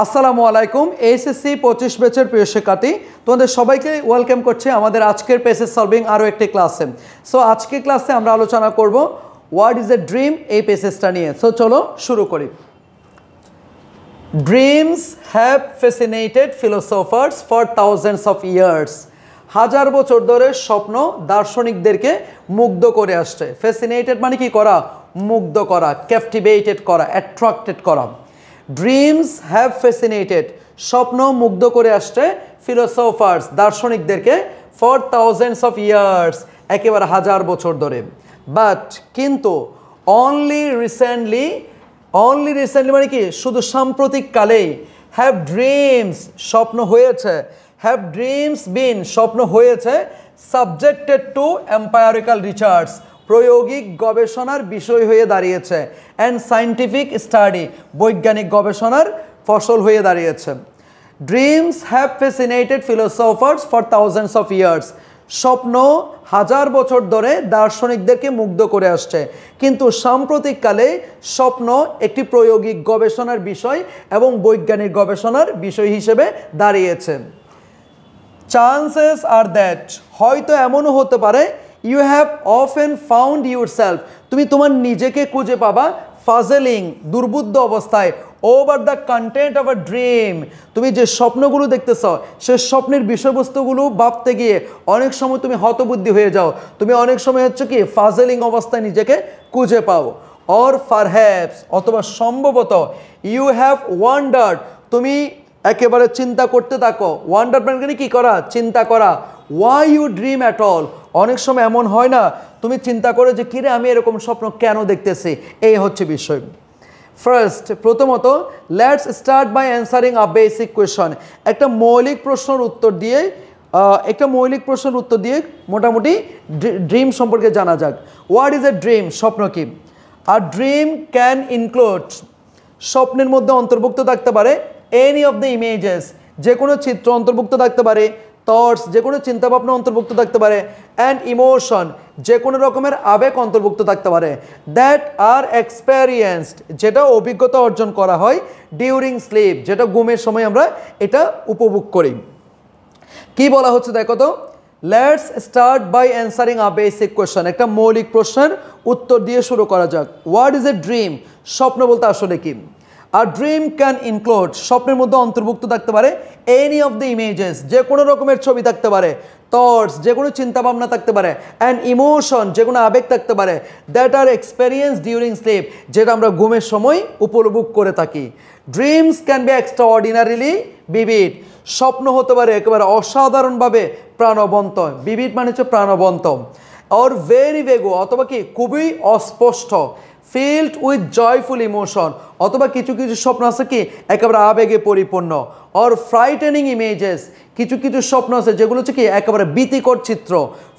আসসালামু আলাইকুম। এইচএসসি 25 ব্যাচের প্রিয় শিক্ষার্থী, তোমাদের সবাইকে ওয়েলকাম করছি আমাদের আজকের পেসেজ সলভিং আরও একটি ক্লাসে। সো আজকের ক্লাসে আমরা আলোচনা করব হোয়াট ইজ এ ড্রিম, এই পেসেজটা নিয়ে। সো চলো শুরু করি। Dreams have fascinated philosophers for thousands of years. হাজার বছর ধরে স্বপ্ন দার্শনিকদেরকে মুগ্ধ করে আসছে। ফ্যাসিনেটেড মানে কি করা? মুগ্ধ করা, ক্যাপটিভেটেড করা, অ্যাট্রাক্টেড করা। ড্রিমস হ্যাভ ফ্যাসিনেটেড, স্বপ্ন মুগ্ধ করে আসছে ফিলোসফার্স দার্শনিকদেরকে ফর থাউজেন্ডস অফ ইয়ার্স, একেবারে হাজার বছর ধরে। বাট কিন্তু অনলি রিসেন্টলি মানে কি শুধু সাম্প্রতিক কালেই হ্যাভ ড্রিমস স্বপ্ন হয়েছে, হ্যাভ ড্রিমস বিন স্বপ্ন হয়েছে সাবজেক্টেড টু এম্পায়ারিক্যাল রিসার্চ, প্রায়োগিক গবেষণার বিষয় হয়ে দাঁড়িয়েছে, অ্যান্ড সায়েন্টিফিক স্টাডি, বৈজ্ঞানিক গবেষণার ফসল হয়ে দাঁড়িয়েছে। Dreams have fascinated philosophers for thousands of years, স্বপ্ন হাজার বছর ধরে দার্শনিকদেরকে মুগ্ধ করে আসছে, কিন্তু সাম্প্রতিককালে স্বপ্ন একটি প্রায়োগিক গবেষণার বিষয় এবং বৈজ্ঞানিক গবেষণার বিষয় হিসেবে দাঁড়িয়েছে। চান্সেস আর দ্যাট, হয়তো এমনও হতে পারে, you have often found yourself, তুমি তোমার নিজেকে খুঁজে পাবা ফাজেলিং, দুর্বুদ্ধ অবস্থায়, over the content of a dream, তুমি যে স্বপ্নগুলো দেখতেছ সে স্বপ্নের বিষয়বস্তুগুলো ভাবতে গিয়ে অনেক সময় তুমি হতবুদ্ধি হয়ে যাও, তুমি অনেক সময় হচ্ছে কি ফাজেলিং অবস্থায় নিজেকে খুঁজে পাও। অর পারহ্যাপস, অথবা সম্ভবত, ইউ হ্যাভ ওয়ান্ডার্ড, তুমি একেবারে চিন্তা করতে থাকো। ওয়ান্ডার মানে কি করা? চিন্তা করা। Why you dream at all, অনেক সময় এমন হয় না তুমি চিন্তা করো যে কিরে আমি এরকম স্বপ্ন কেন দেখতেছি, এই হচ্ছে বিষয়। ফার্স্ট, প্রথমত, let's start by answering a basic question, একটা মৌলিক প্রশ্নের উত্তর দিয়ে মোটামুটি ড্রিম সম্পর্কে জানা যাক। What is a dream? স্বপ্ন কি? আর ড্রিম ক্যান ইনক্লুড, স্বপ্নের মধ্যে অন্তর্ভুক্ত থাকতে পারে এনি অফ দ্য ইমেজেস, যে কোনো চিত্র অন্তর্ভুক্ত থাকতে পারে, থটস, যে কোনো চিন্তাভাবনা অন্তর্ভুক্ত থাকতে পারে, অ্যান্ড ইমোশন, যে কোনো রকমের আবেগ অন্তর্ভুক্ত থাকতে পারে, দ্যাট আর এক্সপেরিয়েন্সড, যেটা অভিজ্ঞতা অর্জন করা হয়, ডিউরিং স্লিপ, যেটা ঘুমের সময় আমরা এটা উপভোগ করি। কি বলা হচ্ছে দেখো তো, let's start by answering a basic question, একটা মৌলিক প্রশ্নের উত্তর দিয়ে শুরু করা যাক। What is a dream? স্বপ্ন বলতে আসলে কি? আর ড্রিম ক্যান ইনক্লুড, স্বপ্নের মধ্যে অন্তর্ভুক্ত থাকতে পারে এনি অফ দ্য ইমেজেস, যে কোনো রকমের ছবি থাকতে পারে, থটস, যে কোনো চিন্তাভাবনা থাকতে পারে, অ্যান্ড ইমোশন, যে কোনো আবেগ থাকতে পারে, that are experience during sleep, যেটা আমরা ঘুমের সময় উপভোগ করে থাকি। Dreams can be extraordinarily vivid, স্বপ্ন হতে পারে একেবারে অসাধারণভাবে প্রাণবন্ত, ভিভিড মানে হচ্ছে প্রাণবন্ত, অর ভেরি ভেগো, অথবা কি খুবই অস্পষ্ট, ফিল্ড উইথ জয়ফুল ইমোশন, অথবা কিছু কিছু স্বপ্ন আছে কি একেবারে আবেগে পরিপূর্ণ, অর ফ্রাইটেনিং ইমেজেস, কিছু কিছু স্বপ্ন আছে যেগুলো হচ্ছে কি একেবারে ভীতিকর চিত্র,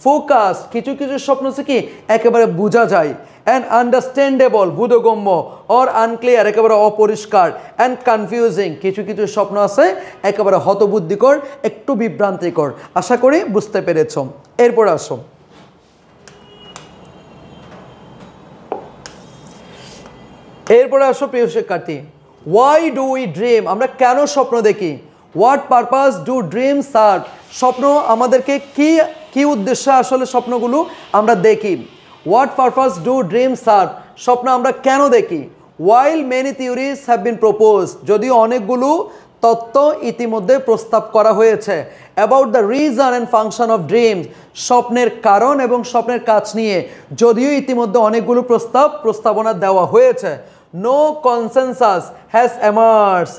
ফোকাস, কিছু কিছু স্বপ্ন আছে কি একেবারে বোঝা যায়, অ্যান্ড আন্ডারস্ট্যান্ডেবল, বোধগম্য, অর আনক্লিয়ার, একেবারে অপরিষ্কার, অ্যান্ড কনফিউজিং, কিছু কিছু স্বপ্ন আছে একেবারে হতবুদ্ধিকর, একটু বিভ্রান্তিকর। আশা করি বুঝতে পেরেছ। এরপর আসো, প্রিয় শিক্ষার্থী, ওয়াই ডু উই ড্রিম, আমরা কেন স্বপ্ন দেখি? What purpose do dream serve, স্বপ্ন আমাদেরকে কি উদ্দেশ্যে আসলে স্বপ্নগুলো আমরা দেখি? What purpose do dream serve, স্বপ্ন আমরা কেন দেখি? While many theories have been propose, যদিও অনেকগুলো তত্ত্ব ইতিমধ্যে প্রস্তাব করা হয়েছে, about the reason and function of dreams, স্বপ্নের কারণ এবং স্বপ্নের কাজ নিয়ে যদিও ইতিমধ্যে অনেকগুলো প্রস্তাবনা দেওয়া হয়েছে, নো কনসেনসাস হ্যাজ এমার্জড,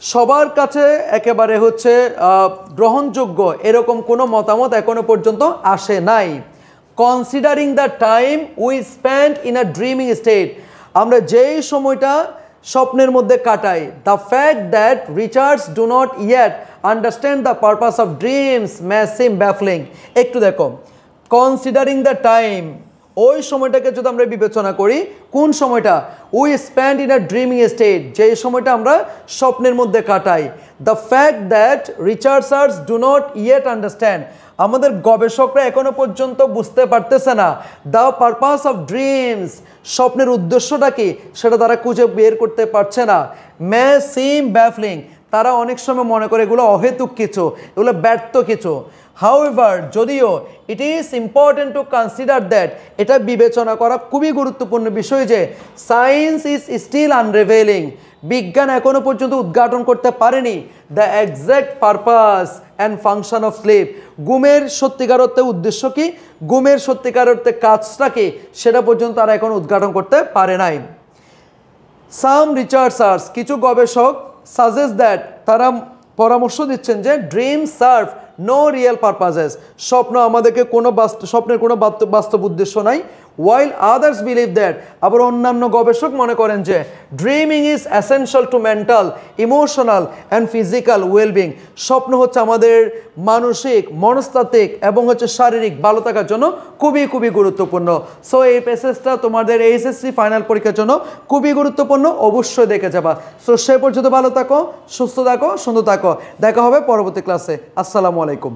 সবার কাছে একেবারে হচ্ছে গ্রহণযোগ্য এরকম কোনো মতামত এখনো পর্যন্ত আসে নাই। Considering the time we spend in a dreaming state, আমরা যেই সময়টা স্বপ্নের মধ্যে কাটাই, the fact that research do not yet understand the purpose of dreams মে সিম ব্যাফলিং। একটু দেখো, কনসিডারিং দ্য টাইম ওই সময়টাকে যদি আমরা বিবেচনা করি, কোন সময়টা? We spend in a dreaming state, যে সময়টা আমরা স্বপ্নের মধ্যে কাটাই। The fact that researchers do not yet understand, আমাদের গবেষকরা এখনো পর্যন্ত বুঝতে পারতেছে না দ্য পারপাস অফ ড্রিমস, স্বপ্নের উদ্দেশ্যটা কি সেটা তারা খুঁজে বের করতে পারছে না। মে সিম ব্যাফলিং, তারা অনেক সময় মনে করে এগুলো অহেতুক কিছু, এগুলো ব্যর্থ কিছু। হাউএভার, যদিও it is important to consider that, এটা বিবেচনা করা খুবই গুরুত্বপূর্ণ বিষয় যে সায়েন্স ইজ স্টিল আনরিভিলিং, বিজ্ঞান এখনো পর্যন্ত উদ্ঘাটন করতে পারেনি the exact purpose and function of sleep, ঘুমের সত্যিকার অর্থে উদ্দেশ্য কি, ঘুমের সত্যিকার অর্থে কাজটা কি, সেটা পর্যন্ত তারা এখন উদ্ঘাটন করতে পারে নাই। সাম রিসার্চার্স, কিছু গবেষক সাজেস্ট দ্যাট, তারা পরামর্শ দিচ্ছেন যে dream serve no real purposes, স্বপ্ন আমাদেরকে স্বপ্নের কোনো বাস্তব উদ্দেশ্য নাই। ওয়াইল আদার্স বিলিভ দ্যাট, আবার অন্যান্য গবেষক মনে করেন যে dreaming is essential to mental, emotional and physical wellbeing, স্বপ্ন হচ্ছে আমাদের মানসিক, মনস্তাত্ত্বিক এবং হচ্ছে শারীরিক ভালো থাকার জন্য খুবই খুবই গুরুত্বপূর্ণ। সো এই প্যাসেজটা তোমাদের এইচএসসি ফাইনাল পরীক্ষার জন্য খুবই গুরুত্বপূর্ণ, অবশ্যই দেখে যাবা। সো সে পর্যন্ত ভালো থাকো, সুস্থ থাকো, সুন্দর থাকো, দেখা হবে পরবর্তী ক্লাসে। আসসালামু আলাইকুম।